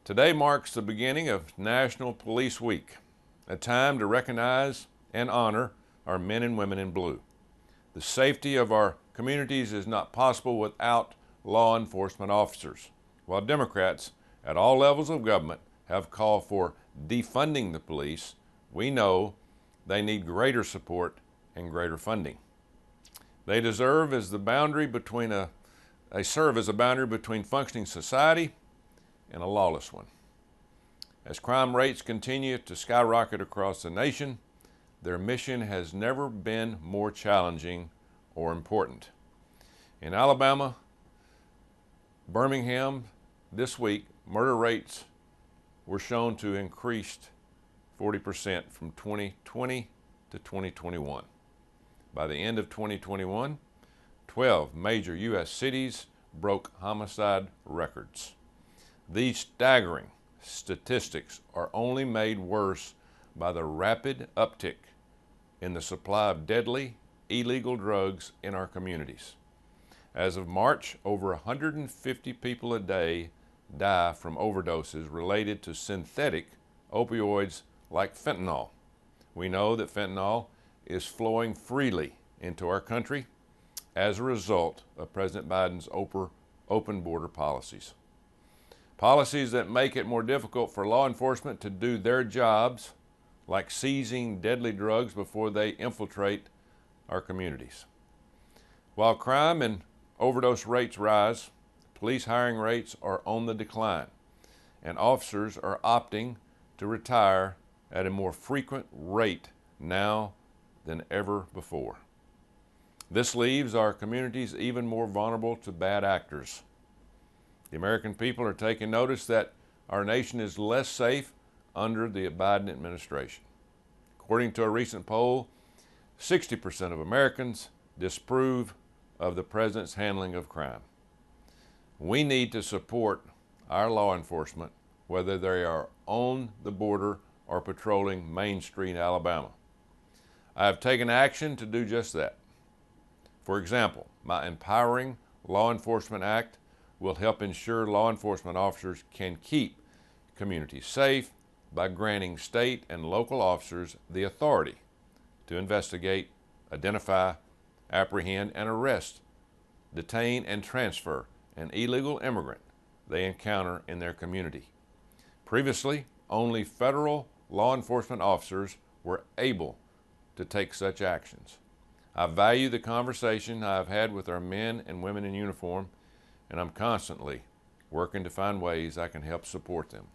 Today marks the beginning of National Police Week, a time to recognize and honor our men and women in blue. The safety of our communities is not possible without law enforcement officers. While Democrats at all levels of government have called for defunding the police, we know they need greater support and greater funding. They serve as a boundary between functioning society and a lawless one. As crime rates continue to skyrocket across the nation, their mission has never been more challenging or important. In Alabama, Birmingham, this week, murder rates were shown to increase 40% from 2020 to 2021. By the end of 2021, 12 major U.S. cities broke homicide records. These staggering statistics are only made worse by the rapid uptick in the supply of deadly, illegal drugs in our communities. As of March, over 150 people a day die from overdoses related to synthetic opioids like fentanyl. We know that fentanyl is flowing freely into our country as a result of President Biden's open border policies. Policies that make it more difficult for law enforcement to do their jobs, like seizing deadly drugs before they infiltrate our communities. While crime and overdose rates rise, police hiring rates are on the decline, and officers are opting to retire at a more frequent rate now than ever before. This leaves our communities even more vulnerable to bad actors. The American people are taking notice that our nation is less safe under the Biden administration. According to a recent poll, 60% of Americans disapprove of the president's handling of crime. We need to support our law enforcement, whether they are on the border or patrolling Main Street, Alabama. I have taken action to do just that. For example, my Empowering Law Enforcement Act will help ensure law enforcement officers can keep communities safe by granting state and local officers the authority to investigate, identify, apprehend, and arrest, detain, and transfer an illegal immigrant they encounter in their community. Previously, only federal law enforcement officers were able to take such actions. I value the conversation I have had with our men and women in uniform, and I'm constantly working to find ways I can help support them.